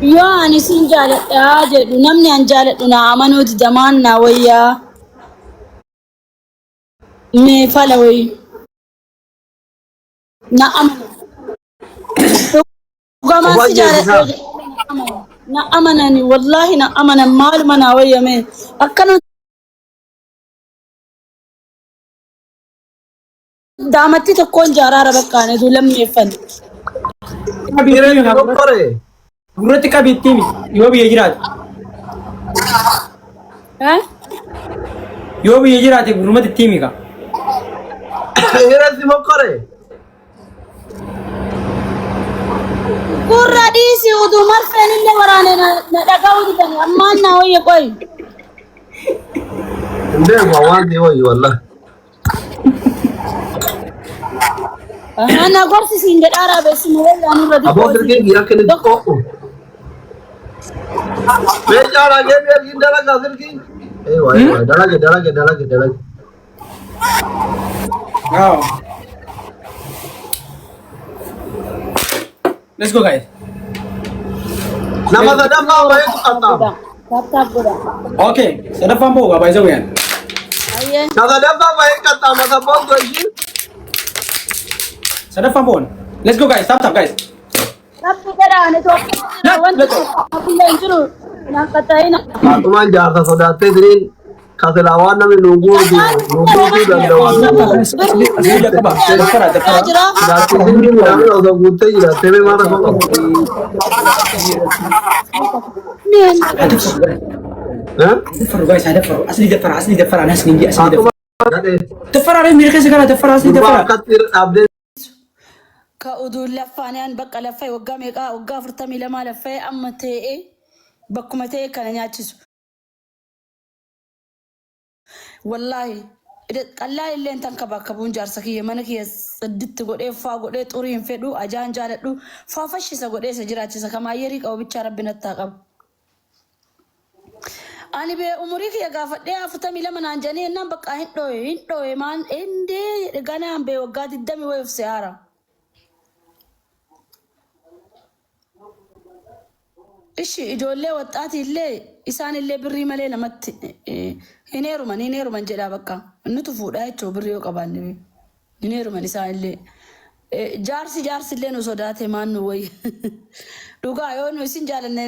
Yoo ani sin jaaladhaa jedhu namni an jaaladhu na amanuuti damaan na wayyaa mee fala wayi na amanu dhugamaan si jaaladhoo jedhu na amanani wallahi na amanan maaluma na wayyame akkana daamatti tokkoon jaaraara baqqaanetu lammeeffan. Gurratti qabiitti yoo biyya jiraate. Yoo biyya jiraate gurmatti itti himi ka. Hirratti mokkore. Gurra dhiisi utuu marfeen illee waraane na dhaga'uu didani ammaan na wayya qoy. Ndeema waan ta'e wayyi wallah. Ana gorsi siin jedhaara beesuma wayyaa nurra dhiqoo. Aboo dirqeen guyyaa kenni dhiqoo. Meeshaa raagee beergiin dalagaa dirqiin. Dalage. Wow. Let's go, guys. Nama sadaffaa baay'ee tuqataa. Okay, sadaffaan boo waa baay'ee wayaan. Nama sadaffaa baay'ee qaxxaa masa boonto ishii. Sadaffaan boon. Let's go, guys. Tap guys. Rabbi gadaane tokko wanti tokko hin jiru naan qaxxaayina. Atumaan jaarsa sodaattee diriin kasilaa waan namni nuguu danda'u. Namni osoo guuttee jiraattee bee maata qofa. Asli dafara dafara miira keessa gara dafara asli dafara. Ka uduun laffaaniyaan bakka laffee waggaa meeqaa waggaa 42 laffee amma ta'e bakkuma ta'e kana nyaachisu. Wallahi qallaa illee tan ka bakka buun jaarsa kiyya mana kiyya sadditti godhee faa godhee xuriin fedhu ajaan jaaladhu faa fashisa godhee isa jiraachisa kamaayyerii qabu bichaa rabbi nattaa qabu. Ani bee umurii kiyya gaafadhee 42 naan janii ennaan bakka hin dhooye maan endee ganaan bee waggaa 20 wayi of siyaara. Ishi ijoollee waxxaati illee isaan illee birrii malee namatti hineeruman jedhaa bakka nutu fuudhaa jechuu birrii yoo qabaanne hineeruman isaan illee jaarsi illee nu sodaate maan nu wayi dhugaa yoo nu isin jaalanne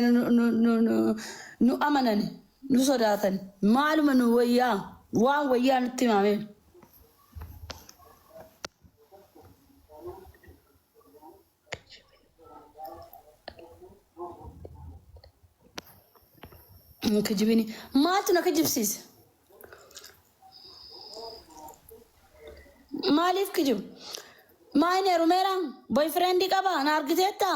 nu amanan nu sodaatan maaluma nu wayyaa waan wayyaa nutti himame. Kajibini maaltu na kajibsiise maaliif kajib maayine rumeeraan boyfriendii qaba na argiteetta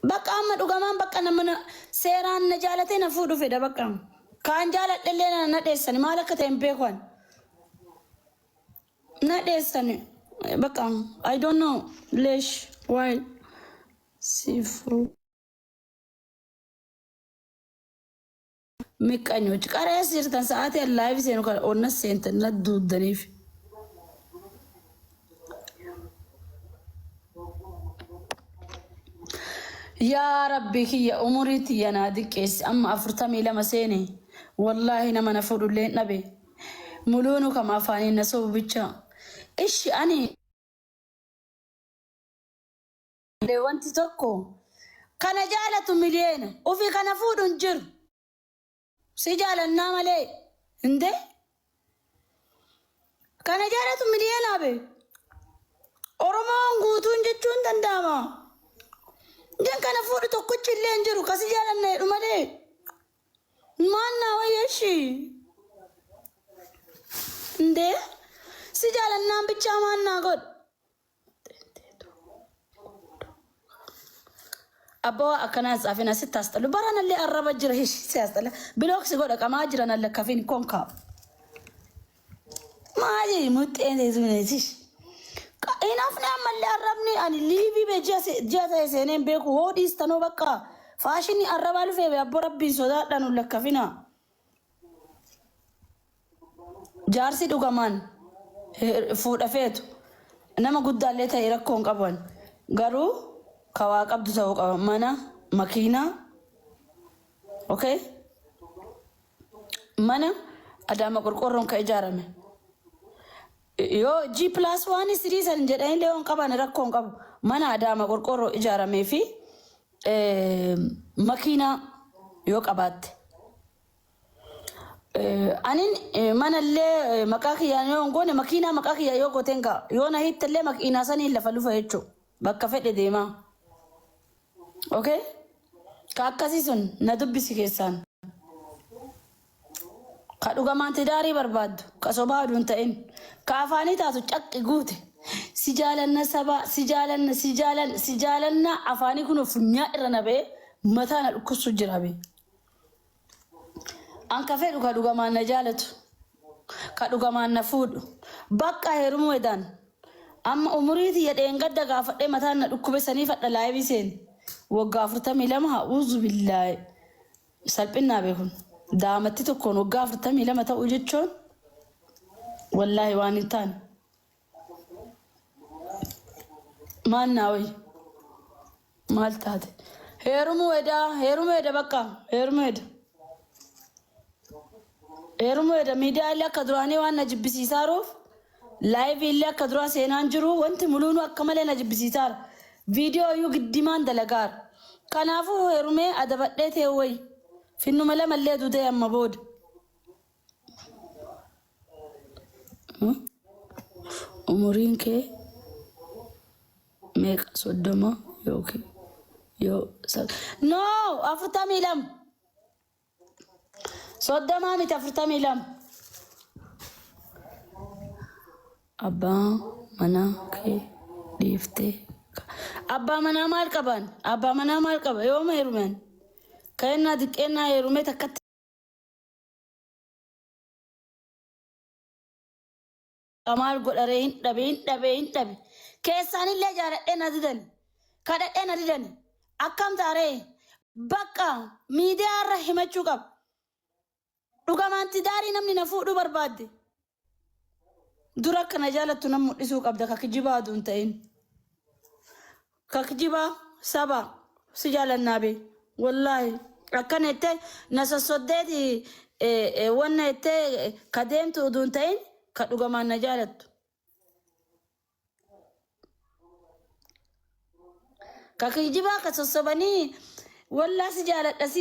bakka amma dhugamaan bakka namana seeraan na jaalatee na fuudhu fedha bakka kaan jaaladhellee na dheessani maal akka ta'e hin beekan na dheessani bakka I don't know leesh why sifu Miqqanyochi qaree sirtan sa'aatii live seenu kan onna seentan na duudaniif. Yaa Rabbi kiyya umuriitti yanaa diqqeessi amma 42 seene wallahi nama na fuudhullee hin dhabe muluunu kama afaaniin na sobu bicha ishi ani wanti tokko kana jaalatu miliyeena ofii kana fuudhu hin jiru. Si jaalannaa malee hinde kana jaalatu miliyoona be Oromoon guutuun jechuun danda'ama. Jan kana fuudhu tokkochi illee hin jiru kasi jaalanna jedhu malee maannaa wayyashi hinde si jaalannaan bichaa maannaa godhu. Abbo akkanaa tsaafin asitti asxalu baranallee arraba jira si asxala bilooksi godha qamaa jiran alla kafin konka maali muxeen teessuneetish inaafne ammallee arrabni ani liibii be ji'a ta'e seeneen beeku hoodhiis tanoo bakka faashinii arrabaa lufee abbo rabbiin sodaadhaan ulla kafina jaarsi dhugamaan fuudha feetu nama guddaallee ta'e rakkoon qaban garuu kawaa qabdu ta'uu qaba mana makiinaa okay mana Adaama qorqorroon ka ijaarame yoo G+1 3 jedhanii leeyoon qaban rakkoon qabu mana Adaama qorqorroo ijaaramee fi makiinaa yoo qabaatte anin manallee maqaa kiyyaan yoo ngoone makiinaa maqaa kiyyaa yoo gooteen gaa yoo na hittallee makiinaa sanii lafa lufa jechuu bakka fedhe deemaa okay ka akkasii sun na dubbisi keessaan ka dhugamaan tidaarii barbaaddu ka sobaa aduun ta'in ka afaanii taatu caqqi guute si jaalanna sabaa si jaalanna afaanii kun funyaa irra nabee mataa na dhukkubsu jira bee an ka fedhu ka dhugamaan na jaalatu ka dhugamaan na fuudhu bakka heerumuu edaan amma umuriiti yadheen gadda gaafadhee mataan na dhukkube sanii fadha laaybii seeni waggaa 42 ha'uuzu billaahi salphinnaa beekun daamatti tokkoon waggaa 42 ta'uu jechuun wallaahi waan hin taane maannaa wayi maal taate heerumuu eda bakka heerumuu eda miidiyaa illee akka duraanii waan na jibbisiisaaruuf laayivii illee akka duraa seenaan jiru wanti muluunu akka malee na jibbisiisaara viidiyoo iyyuu giddimaan dalagaara kanaafuu heerumee adabadhee ta'e wayi finnu malee mallee dudee amma booda umuriin kee meeqa 30 yookiin yoo no 42 soddoma miti 42 abbaa mana kee dhiiftee abbaa manaa maal qaban abbaa manaa maal qaba yoo ma heerumeen ka'ennaa diqqeennaa heerumee takkatti maal godharee hin dhabe keessaanillee jaaladhee na didani kadhadhee na didani akkam taaree bakka miidiyaa irra himachuu qaba dhugamaan tidaarii namni na fuudhuu barbaadde dura akka na jaalattu nam mul'isuu qabda ka kijibaa aduun ta'in ka kijibaa saba si jaalannaa bee wallaahi akkana jettee na sossoddeeti wanna jettee ka deemtu aduun ta'in ka dhugamaan na jaalattu ka kijibaa ka sossobanii wallaa si jaaladha si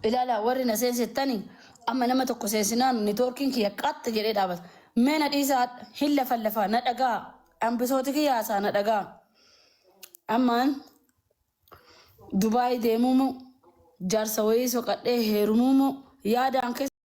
ilaala warri na seensettanii amma nama tokko seensinaan niitoorkiin kiyya qatta jedhee dhaabata mee na dhiisaa hin lafaa na dhagaa ambisooti kiyyaasaa na dhagaa ammaan Dubaay deemuumoo jaarsa wayii soqadhee heerumuumoo yaadaan keessa